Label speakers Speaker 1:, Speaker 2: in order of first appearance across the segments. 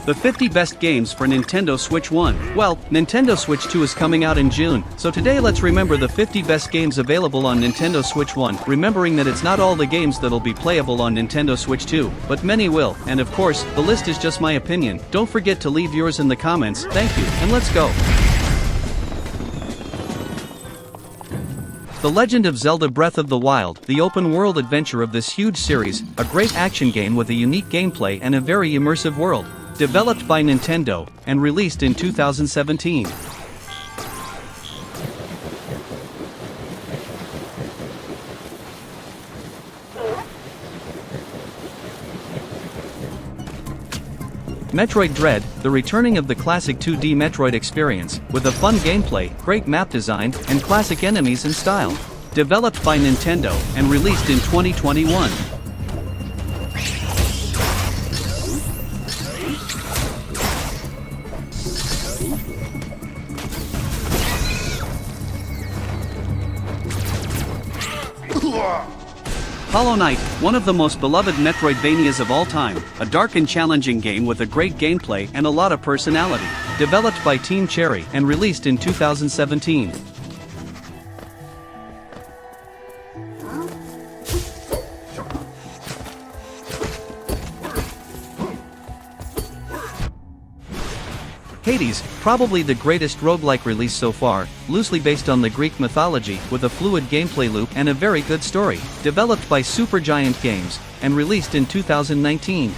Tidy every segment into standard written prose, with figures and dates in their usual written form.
Speaker 1: The 50 best games for Nintendo Switch 1. Well, Nintendo Switch 2 is coming out in June, so today let's remember the 50 best games available on Nintendo Switch 1, remembering that it's not all the games that'll be playable on Nintendo Switch 2, but many will, and of course, the list is just my opinion. Don't forget to leave yours in the comments. Thank you, and let's go. The Legend of Zelda Breath of the Wild, the open-world adventure of this huge series, a great action game with a unique gameplay and a very immersive world. Developed by Nintendo, and released in 2017. Metroid Dread, the returning of the classic 2D Metroid experience, with a fun gameplay, great map design, and classic enemies and style. Developed by Nintendo, and released in 2021. Hollow Knight, one of the most beloved Metroidvanias of all time, a dark and challenging game with a great gameplay and a lot of personality. Developed by Team Cherry and released in 2017. Hades, probably the greatest roguelike release so far, loosely based on the Greek mythology, with a fluid gameplay loop and a very good story. Developed by Supergiant Games, and released in 2019.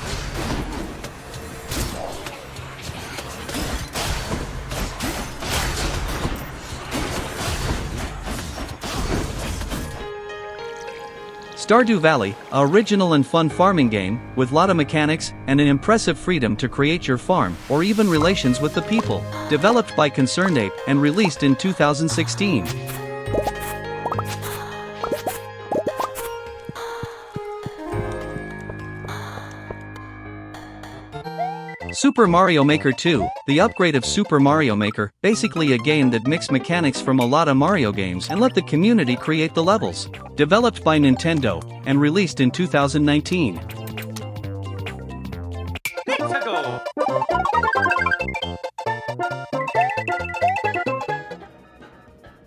Speaker 1: Stardew Valley, a original and fun farming game, with lot of mechanics, and an impressive freedom to create your farm, or even relations with the people. Developed by ConcernedApe, and released in 2016. Super Mario Maker 2, the upgrade of Super Mario Maker, basically a game that mixed mechanics from a lot of Mario games and let the community create the levels. Developed by Nintendo, and released in 2019.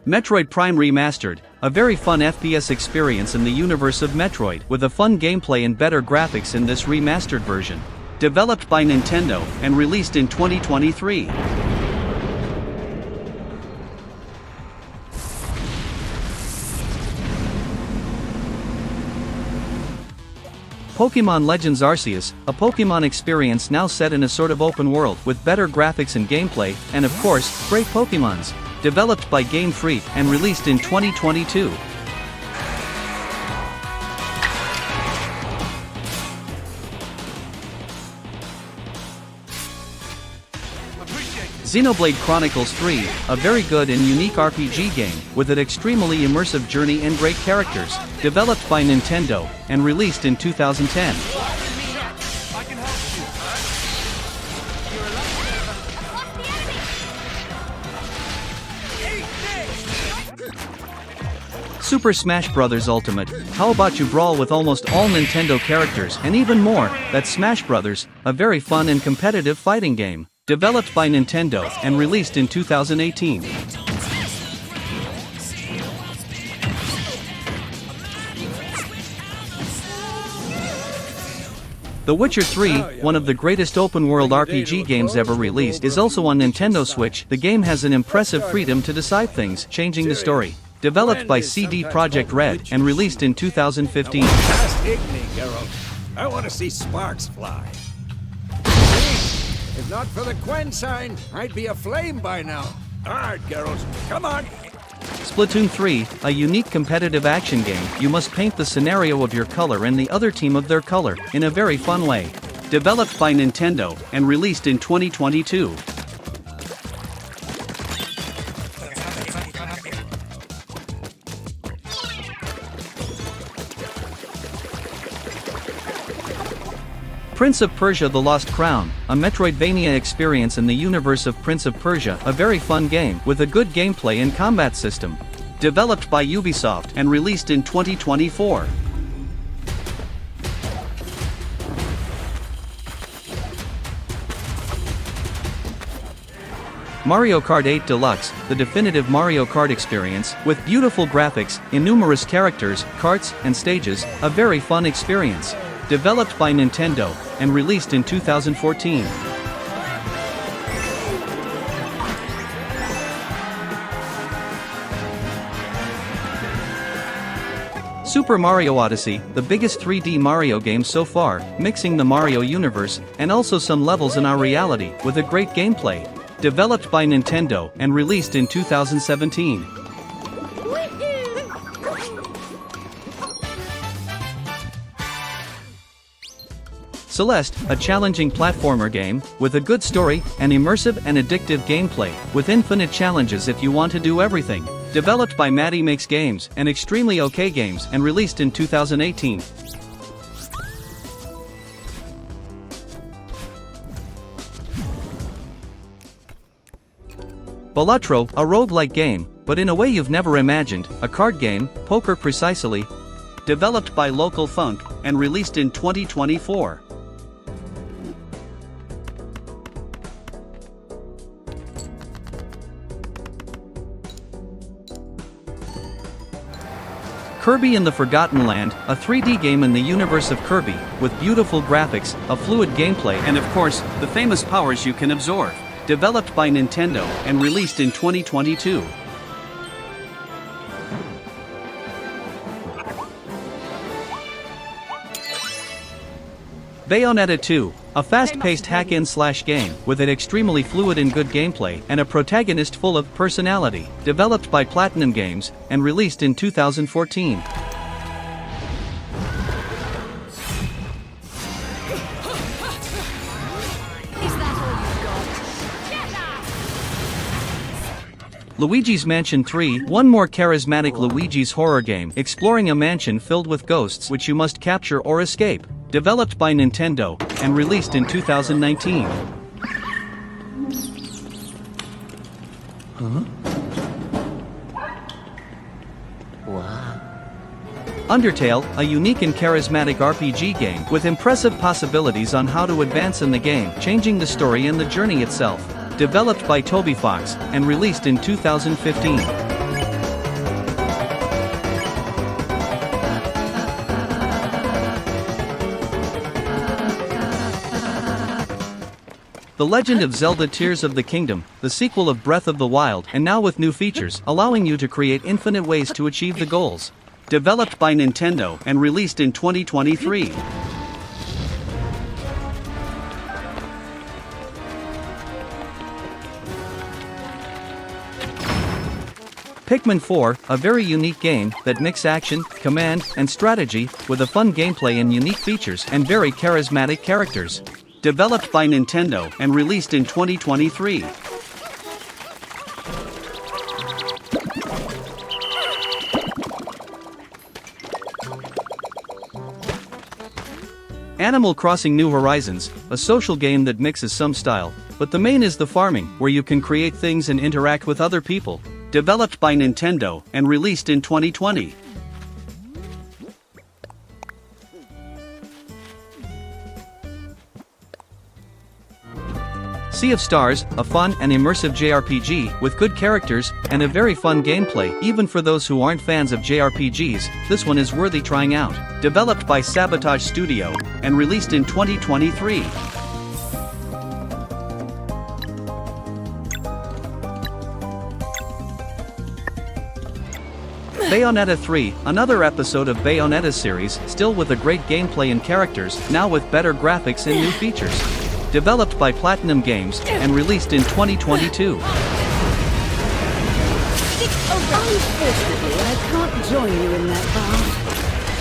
Speaker 1: Metroid Prime Remastered, a very fun FPS experience in the universe of Metroid, with a fun gameplay and better graphics in this remastered version. Developed by Nintendo, and released in 2023. Pokémon Legends Arceus, a Pokémon experience now set in a sort of open world with better graphics and gameplay, and of course, great Pokémons. Developed by Game Freak, and released in 2022. Xenoblade Chronicles 3, a very good and unique RPG game, with an extremely immersive journey and great characters. Developed by Nintendo, and released in 2010. Super Smash Bros. Ultimate, how about you brawl with almost all Nintendo characters and even more? That's Smash Bros., a very fun and competitive fighting game. Developed by Nintendo, and released in 2018. The Witcher 3, one of the greatest open-world RPG games ever released, is also on Nintendo Switch. The game has an impressive freedom to decide things, changing the story. Developed by CD Projekt Red, and released in 2015.
Speaker 2: Just Igni, Geralt. I want to see sparks fly. If not for the Quen sign, I'd be aflame by now. Alright, Geralt, come on!
Speaker 1: Splatoon 3, a unique competitive action game. You must paint the scenario of your color and the other team of their color, in a very fun way. Developed by Nintendo, and released in 2022. Prince of Persia: The Lost Crown, a Metroidvania experience in the universe of Prince of Persia, a very fun game with a good gameplay and combat system. Developed by Ubisoft and released in 2024. Mario Kart 8 Deluxe, the definitive Mario Kart experience, with beautiful graphics, innumerous characters, karts, and stages, a very fun experience. Developed by Nintendo, and released in 2014. Super Mario Odyssey, the biggest 3D Mario game so far, mixing the Mario universe, and also some levels in our reality, with a great gameplay. Developed by Nintendo, and released in 2017. Celeste, a challenging platformer game, with a good story, and immersive and addictive gameplay, with infinite challenges if you want to do everything. Developed by Maddie Makes Games, and Extremely OK Games, and released in 2018. Balatro, a roguelike game, but in a way you've never imagined, a card game, poker precisely. Developed by Local Funk, and released in 2024. Kirby in the Forgotten Land, a 3D game in the universe of Kirby, with beautiful graphics, a fluid gameplay, and of course, the famous powers you can absorb. Developed by Nintendo, and released in 2022. Bayonetta 2, a fast-paced hack-and-slash game, with an extremely fluid and good gameplay, and a protagonist full of personality. Developed by Platinum Games, and released in 2014. Luigi's Mansion 3, one more charismatic Luigi's horror game, exploring a mansion filled with ghosts which you must capture or escape. Developed by Nintendo, and released in 2019. Undertale, a unique and charismatic RPG game, with impressive possibilities on how to advance in the game, changing the story and the journey itself. Developed by Toby Fox, and released in 2015. The Legend of Zelda Tears of the Kingdom, the sequel of Breath of the Wild, and now with new features, allowing you to create infinite ways to achieve the goals. Developed by Nintendo, and released in 2023. Pikmin 4, a very unique game that mixes action, command, and strategy, with a fun gameplay and unique features, and very charismatic characters. Developed by Nintendo, and released in 2023. Animal Crossing New Horizons, a social game that mixes some style, but the main is the farming, where you can create things and interact with other people. Developed by Nintendo, and released in 2020. Sea of Stars, a fun and immersive JRPG, with good characters, and a very fun gameplay. Even for those who aren't fans of JRPGs, this one is worthy trying out. Developed by Sabotage Studio, and released in 2023. Bayonetta 3, another episode of Bayonetta series, still with a great gameplay and characters, now with better graphics and new features. Developed by Platinum Games, and released in 2022.
Speaker 3: Unfortunately, I can't join you in that bar.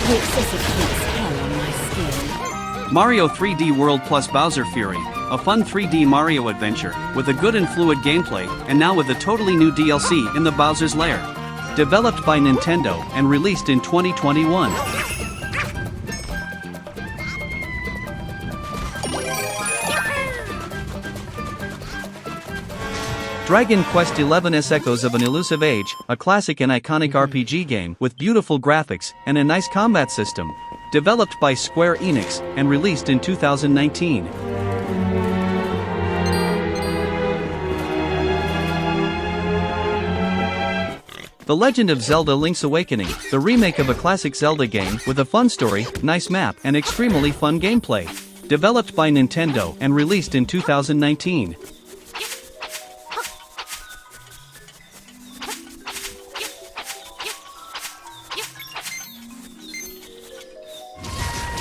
Speaker 3: The excessive heat's hell on my skin.
Speaker 1: Mario 3D World plus Bowser Fury, a fun 3D Mario adventure, with a good and fluid gameplay, and now with a totally new DLC in the Bowser's Lair. Developed by Nintendo, and released in 2021. Dragon Quest XI's Echoes of an Elusive Age, a classic and iconic RPG game with beautiful graphics and a nice combat system. Developed by Square Enix, and released in 2019. The Legend of Zelda Link's Awakening, the remake of a classic Zelda game with a fun story, nice map, and extremely fun gameplay. Developed by Nintendo and released in 2019.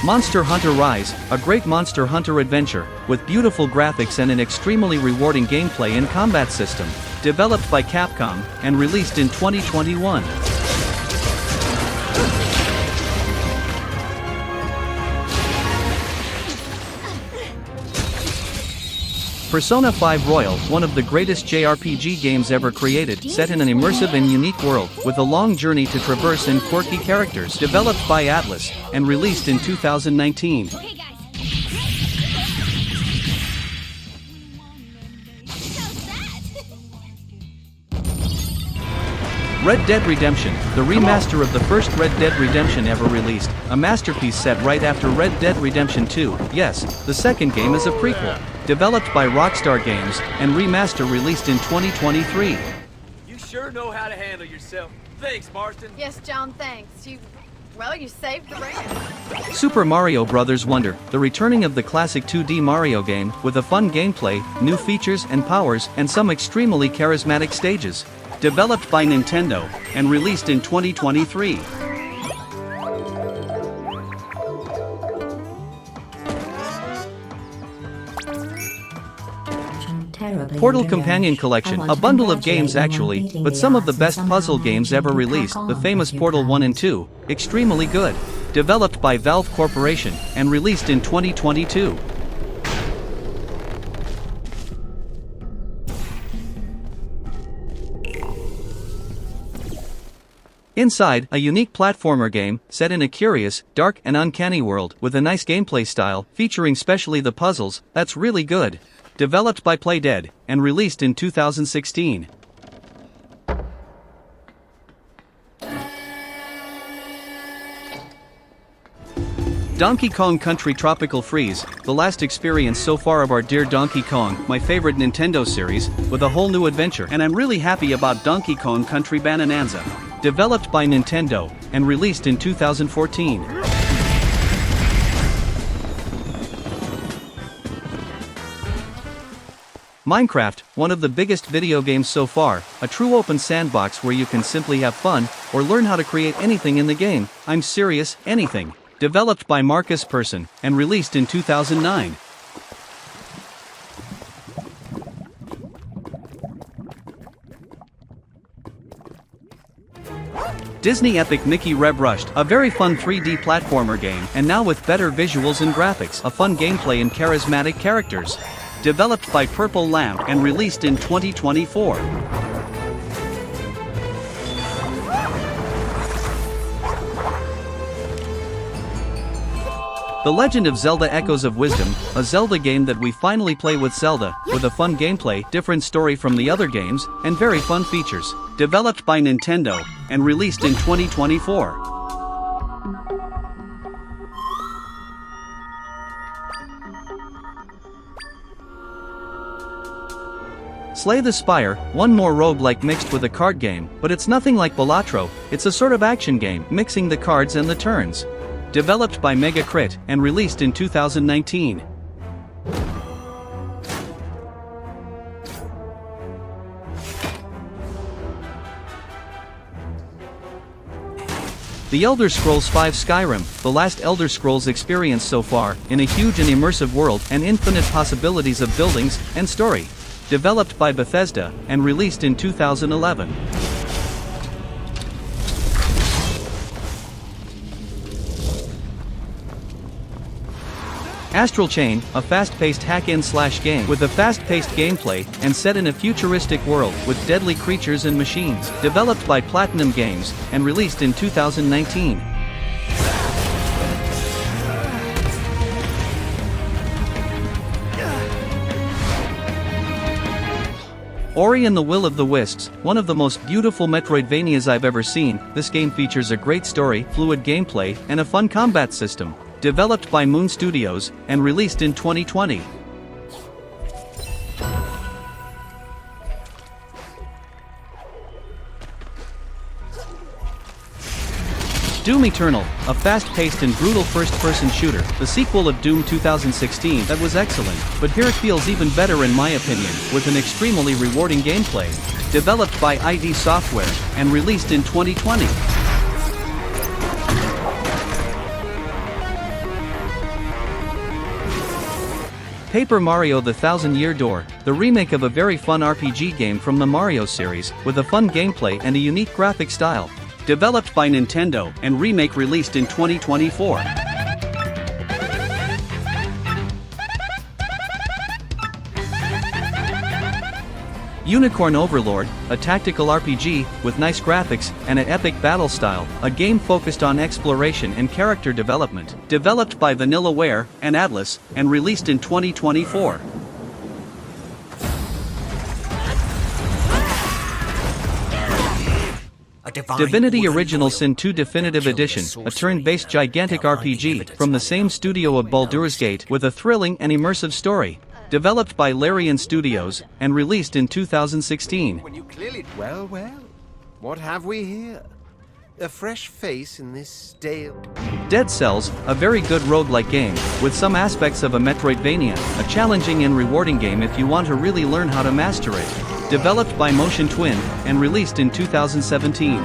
Speaker 1: Monster Hunter Rise, a great Monster Hunter adventure, with beautiful graphics and an extremely rewarding gameplay and combat system. Developed by Capcom, and released in 2021. Persona 5 Royal, one of the greatest JRPG games ever created, set in an immersive and unique world, with a long journey to traverse and quirky characters. Developed by Atlas, and released in 2019. Red Dead Redemption, the remaster of the first Red Dead Redemption ever released, a masterpiece set right after Red Dead Redemption 2, yes, the second game is a prequel. Developed by Rockstar Games, and remaster released in 2023.
Speaker 4: You sure know how to handle yourself. Thanks, Marston.
Speaker 5: Yes, John, thanks. You saved the brand.
Speaker 1: Super Mario Bros. Wonder, the returning of the classic 2D Mario game, with a fun gameplay, new features and powers, and some extremely charismatic stages. Developed by Nintendo, and released in 2023. Portal Companion Collection, a bundle of games actually, but some of the best puzzle games ever released, the famous Portal 1 and 2, extremely good. Developed by Valve Corporation, and released in 2022. Inside, a unique platformer game, set in a curious, dark and uncanny world, with a nice gameplay style, featuring specially the puzzles, that's really good. Developed by Playdead, and released in 2016. Donkey Kong Country Tropical Freeze, the last experience so far of our dear Donkey Kong, my favorite Nintendo series, with a whole new adventure, and I'm really happy about Donkey Kong Country Bonanza. Developed by Nintendo, and released in 2014. Minecraft, one of the biggest video games so far, a true open sandbox where you can simply have fun, or learn how to create anything in the game, I'm serious, anything. Developed by Marcus Persson, and released in 2009. Disney Epic Mickey Rev Rushed, a very fun 3D platformer game, and now with better visuals and graphics, a fun gameplay and charismatic characters. Developed by Purple Lamp, and released in 2024. The Legend of Zelda Echoes of Wisdom, a Zelda game that we finally play with Zelda, with a fun gameplay, different story from the other games, and very fun features. Developed by Nintendo, and released in 2024. Slay the Spire, one more roguelike mixed with a card game, but it's nothing like Balatro, it's a sort of action game, mixing the cards and the turns. Developed by Mega Crit, and released in 2019. The Elder Scrolls V Skyrim, the last Elder Scrolls experience so far, in a huge and immersive world and infinite possibilities of buildings and story. Developed by Bethesda, and released in 2011. Astral Chain, a fast-paced hack-and-slash game with a fast-paced gameplay and set in a futuristic world with deadly creatures and machines. Developed by Platinum Games, and released in 2019. Ori and the Will of the Wisps, one of the most beautiful Metroidvanias I've ever seen. This game features a great story, fluid gameplay, and a fun combat system. Developed by Moon Studios, and released in 2020. Doom Eternal, a fast-paced and brutal first-person shooter, the sequel of Doom 2016 that was excellent, but here it feels even better in my opinion, with an extremely rewarding gameplay. Developed by ID Software, and released in 2020. Paper Mario: The Thousand Year Door, the remake of a very fun RPG game from the Mario series, with a fun gameplay and a unique graphic style. Developed by Nintendo, and remake released in 2024. Unicorn Overlord, a tactical RPG, with nice graphics, and an epic battle style, a game focused on exploration and character development, developed by Vanillaware, and Atlas, and released in 2024. Divinity Original Sin 2 Definitive Edition, a turn-based gigantic RPG, from the same studio of Baldur's Gate, with a thrilling and immersive story. Developed by Larian Studios, and released in 2016.
Speaker 6: Well, what have we here? A fresh face in this stale...
Speaker 1: Dead Cells, a very good roguelike game, with some aspects of a Metroidvania, a challenging and rewarding game if you want to really learn how to master it. Developed by Motion Twin, and released in 2017.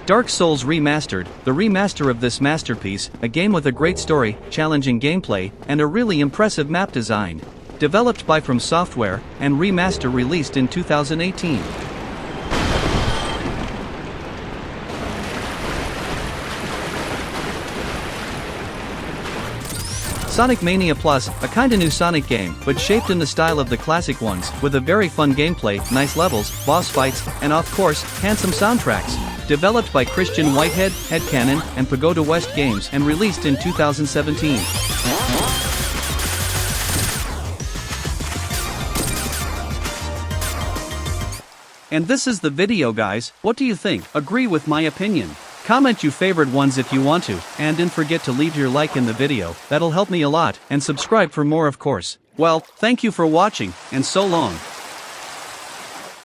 Speaker 1: Dark Souls Remastered, the remaster of this masterpiece, a game with a great story, challenging gameplay, and a really impressive map design. Developed by From Software, and remaster released in 2018. Sonic Mania Plus, a kinda new Sonic game, but shaped in the style of the classic ones, with a very fun gameplay, nice levels, boss fights, and of course, handsome soundtracks. Developed by Christian Whitehead, Headcanon, and Pagoda West Games, and released in 2017. And this is the video, guys. What do you think? Agree with my opinion? Comment your favorite ones if you want to, and don't forget to leave your like in the video, that'll help me a lot, and subscribe for more of course. Well, thank you for watching, and so long.